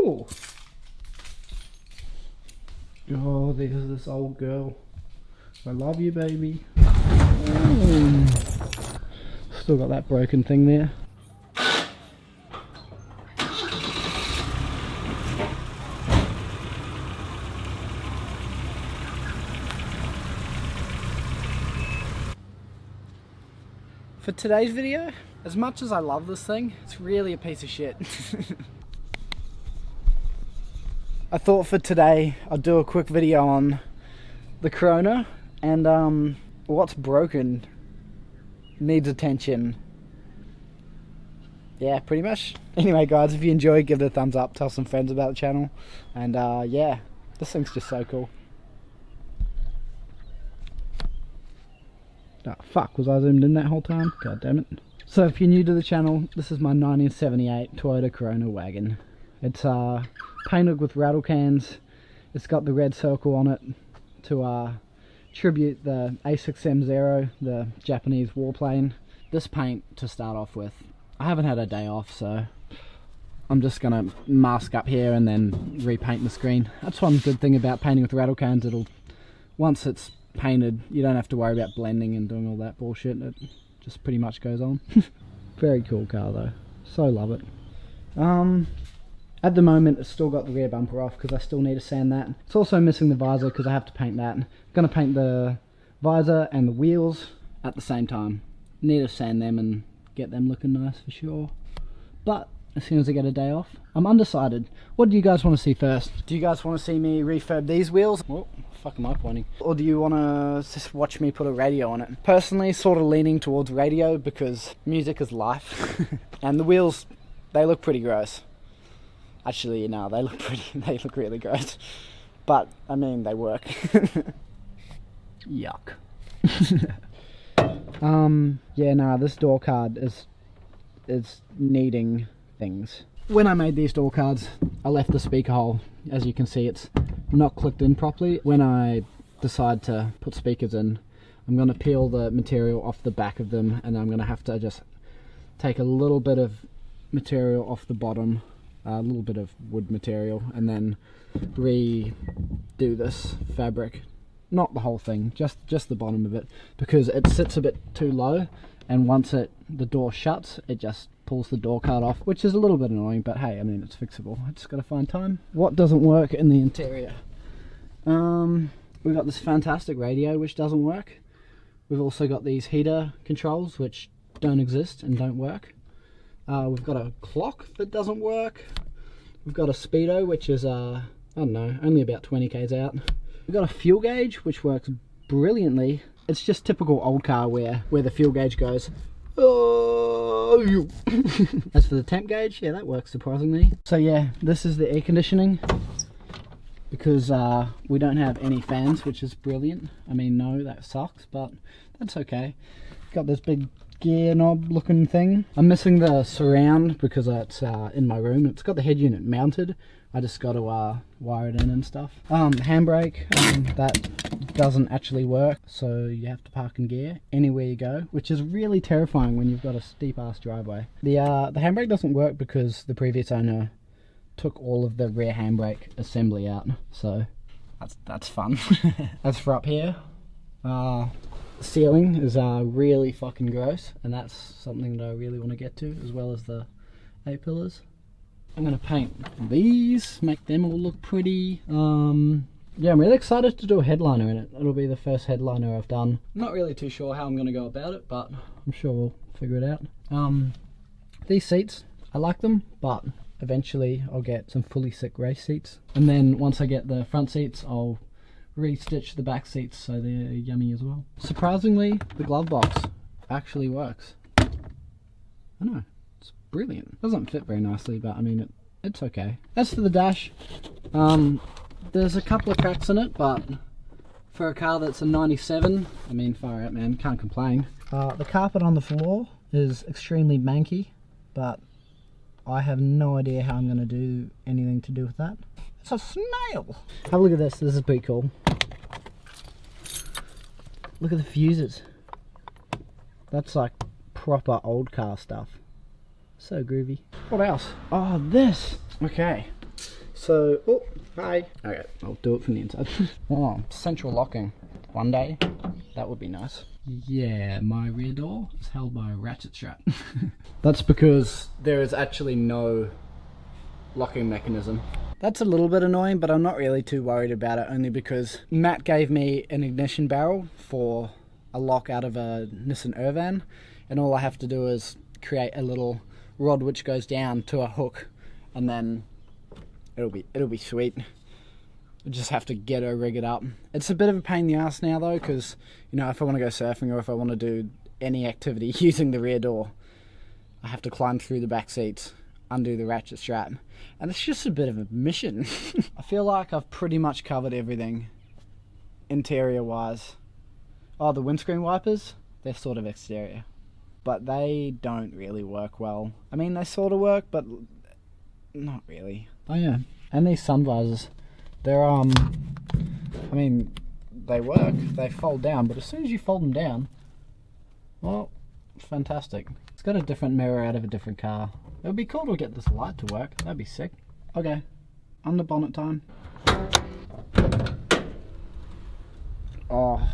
cool. Oh, there's this old girl. I love you, baby. Still got that broken thing there. For today's video, as much as I love this thing, it's really a piece of shit. I thought for today I'd do a quick video on the Corona and what's broken needs attention. Yeah, pretty much. Anyway guys, if you enjoyed, give it a thumbs up, tell some friends about the channel, and yeah, this thing's just so cool. Oh, fuck, was I zoomed in that whole time? God damn it. So if you're new to the channel, this is my 1978 Toyota Corona wagon. It's painted with rattle cans. It's got the red circle on it to tribute the A6M0, the Japanese warplane. This paint, to start off with, I haven't had a day off, so I'm just gonna mask up here and then repaint the screen. That's one good thing about painting with rattle cans. It'll, once it's painted, you don't have to worry about blending and doing all that bullshit. It just pretty much goes on. Very cool car though, so love it. At the moment it's still got the rear bumper off because I still need to sand that. It's also missing the visor because I have to paint that. I'm gonna paint the visor and the wheels at the same time. Need to sand them and get them looking nice for sure. But as soon as I get a day off, I'm undecided. What do you guys want to see first? Do you guys want to see me refurb these wheels? Oh, fuck am I pointing? Or do you want to just watch me put a radio on it? Personally, sort of leaning towards radio because music is life. And the wheels, they look pretty gross. Actually, no, they look really gross. But, I mean, they work. Yuck. Yeah, nah, this door card is needing things. When I made these door cards, I left the speaker hole. As you can see, it's not clicked in properly. When I decide to put speakers in, I'm going to peel the material off the back of them, and I'm going to have to just take a little bit of material off the bottom, a little bit of wood material, and then redo this fabric. Not the whole thing, just the bottom of it, because it sits a bit too low, and once the door shuts, it just pulls the door card off, which is a little bit annoying, but hey, I mean, it's fixable. I just gotta find time. What doesn't work in the interior? We've got this fantastic radio which doesn't work. We've also got these heater controls which don't exist and don't work. We've got a clock that doesn't work. We've got a speedo which is I don't know, only about 20 k's out. We've got a fuel gauge which works brilliantly. It's just typical old car where the fuel gauge goes, oh. As for the temp gauge, yeah, that works surprisingly. So yeah, this is the air conditioning, because we don't have any fans, which is brilliant. I mean, no, that sucks, but that's okay. Got this big gear knob looking thing. I'm missing the surround because it's in my room. It's got the head unit mounted. I just got to wire it in and stuff. Handbrake, that doesn't actually work, so you have to park in gear anywhere you go, which is really terrifying when you've got a steep ass driveway. The handbrake doesn't work because the previous owner took all of the rear handbrake assembly out, so that's fun. As for up here, the ceiling is really fucking gross, and that's something that I really want to get to, as well as the A-pillars. I'm going to paint these, make them all look pretty. Yeah, I'm really excited to do a headliner in it. It'll be the first headliner I've done. Not really too sure how I'm going to go about it, but I'm sure we'll figure it out. These seats, I like them, but eventually I'll get some fully sick race seats. And then once I get the front seats, I'll re-stitch the back seats so they're yummy as well. Surprisingly, the glove box actually works. I know. Brilliant. Doesn't fit very nicely, but I mean, it's okay. As for the dash, there's a couple of cracks in it, but for a car that's a 97, I mean, far out, man, can't complain. The carpet on the floor is extremely manky, but I have no idea how I'm going to do anything to do with that. It's a snail! Have a look at this. This is pretty cool. Look at the fuses. That's like proper old car stuff. So groovy. What else? Oh, this. Okay. So, oh, hi. Okay, I'll do it from the inside. Oh, central locking. One day, that would be nice. Yeah, my rear door is held by a ratchet strap. That's because there is actually no locking mechanism. That's a little bit annoying, but I'm not really too worried about it, only because Matt gave me an ignition barrel for a lock out of a Nissan Irvan, and all I have to do is create a little rod which goes down to a hook, and then it'll be sweet. I just have to ghetto rig it up. It's a bit of a pain in the ass now though, because you know, if I want to go surfing or if I want to do any activity using the rear door, I have to climb through the back seats, undo the ratchet strap, and it's just a bit of a mission. I feel like I've pretty much covered everything interior wise. Oh, the windscreen wipers, they're sort of exterior, but they don't really work well. I mean, they sort of work, but not really. Oh yeah, and these sun visors, they're I mean, they work, they fold down, but as soon as you fold them down, well, fantastic. It's got a different mirror out of a different car. It would be cool to get this light to work, that'd be sick. Okay, under bonnet time. Oh,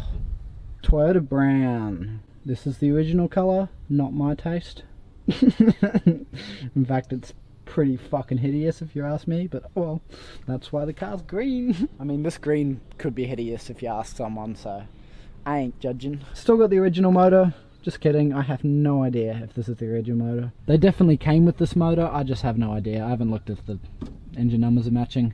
Toyota brown. This is the original colour, not my taste. In fact, it's pretty fucking hideous if you ask me, but oh well, that's why the car's green. I mean, this green could be hideous if you ask someone, so I ain't judging. Still got the original motor. Just kidding, I have no idea if this is the original motor. They definitely came with this motor, I just have no idea. I haven't looked if the engine numbers are matching.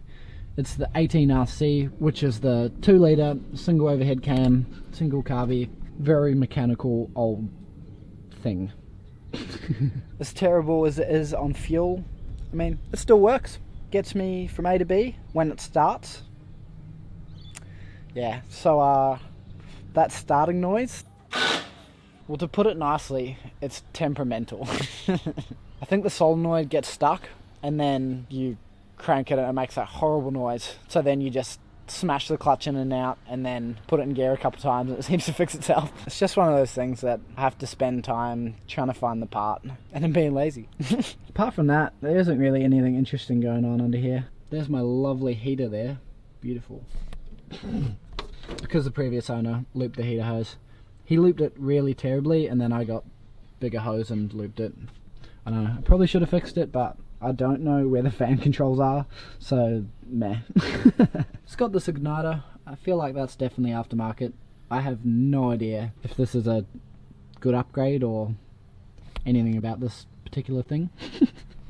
It's the 18RC, which is the 2 litre, single overhead cam, single carby, very mechanical old thing. As terrible as it is on fuel, I mean, it still works. Gets me from A to B when it starts. Yeah, so that starting noise, well, to put it nicely, it's temperamental. I think the solenoid gets stuck and then you crank it and it makes that horrible noise. So then you just smash the clutch in and out and then put it in gear a couple times and it seems to fix itself. It's just one of those things that I have to spend time trying to find the part and I'm being lazy. Apart from that, there isn't really anything interesting going on under here. There's my lovely heater there. Beautiful. Because the previous owner looped the heater hose. He looped it really terribly and then I got bigger hose and looped it. I know, I probably should have fixed it, but I don't know where the fan controls are, so meh. It's got this igniter. I feel like that's definitely aftermarket. I have no idea if this is a good upgrade or anything about this particular thing.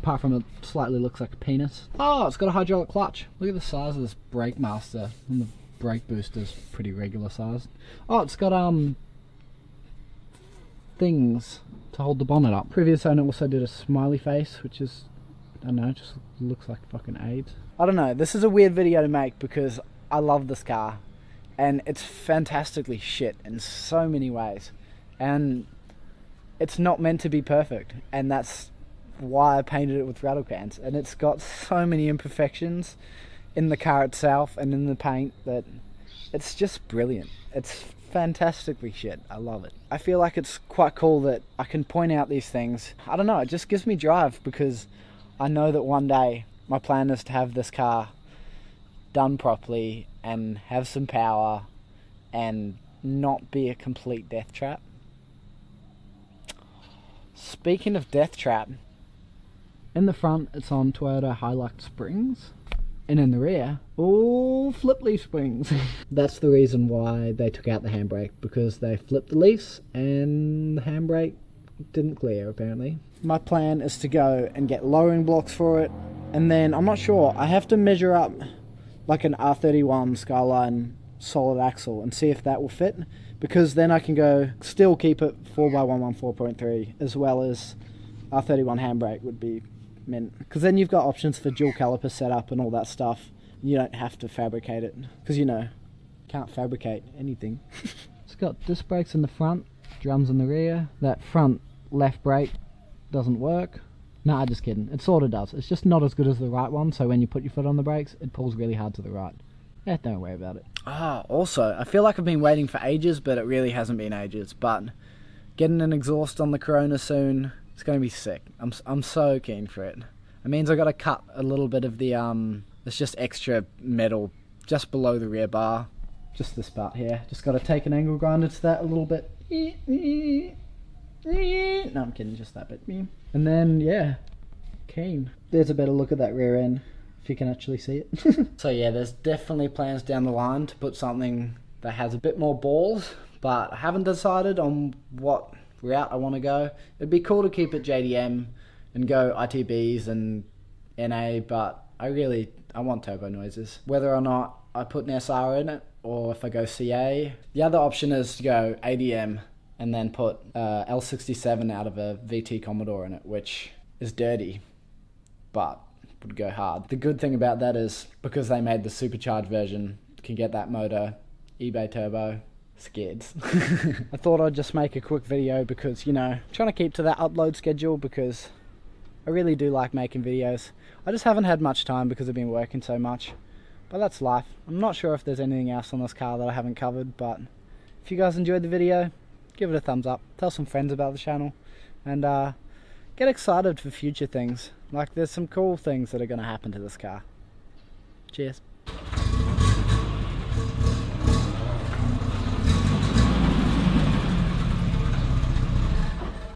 Apart from it slightly looks like a penis. Oh, it's got a hydraulic clutch. Look at the size of this brake master. And the brake booster's pretty regular size. Oh, it's got things to hold the bonnet up. Previous owner also did a smiley face, which is, I don't know, just looks like fucking AIDS. I don't know, this is a weird video to make because I love this car and it's fantastically shit in so many ways and it's not meant to be perfect, and that's why I painted it with rattle cans, and it's got so many imperfections in the car itself and in the paint that it's just brilliant. It's fantastically shit. I love it. I feel like it's quite cool that I can point out these things. I don't know, it just gives me drive because I know that one day my plan is to have this car done properly and have some power and not be a complete death trap. Speaking of death trap, in the front it's on Toyota Hilux springs, and in the rear, all flip leaf springs. That's the reason why they took out the handbrake, because they flipped the leaves and the handbrake didn't clear apparently. My plan is to go and get lowering blocks for it, and then I'm not sure, I have to measure up like an R31 Skyline solid axle and see if that will fit, because then I can go still keep it 4x1 4.3 as well as R31 handbrake would be mint, because then you've got options for dual caliper setup and all that stuff. You don't have to fabricate it, because you know, can't fabricate anything. It's got disc brakes in the front, drums in the rear. That front left brake doesn't work. Nah, just kidding, it sort of does, it's just not as good as the right one, so when you put your foot on the brakes it pulls really hard to the right. Yeah, don't worry about it. Also, I feel like I've been waiting for ages, but it really hasn't been ages, but getting an exhaust on the Corona soon, it's going to be sick. I'm so keen for it. It means I got to cut a little bit of the There's just extra metal just below the rear bar. Just this part here. Just got to take an angle grinder to that a little bit. No, I'm kidding, just that bit. And then, yeah, keen. There's a better look at that rear end, if you can actually see it. So yeah, there's definitely plans down the line to put something that has a bit more balls, but I haven't decided on what route I want to go. It'd be cool to keep it JDM and go ITBs and NA, but I want turbo noises. Whether or not I put an SR in it, or if I go CA. The other option is to go ADM and then put L67 out of a VT Commodore in it, which is dirty, but would go hard. The good thing about that is, because they made the supercharged version, you can get that motor, eBay turbo, skids. I thought I'd just make a quick video because, you know, I'm trying to keep to that upload schedule because I really do like making videos. I just haven't had much time because I've been working so much, but that's life. I'm not sure if there's anything else on this car that I haven't covered, but if you guys enjoyed the video, give it a thumbs up, tell some friends about the channel, and get excited for future things. Like, there's some cool things that are going to happen to this car. Cheers.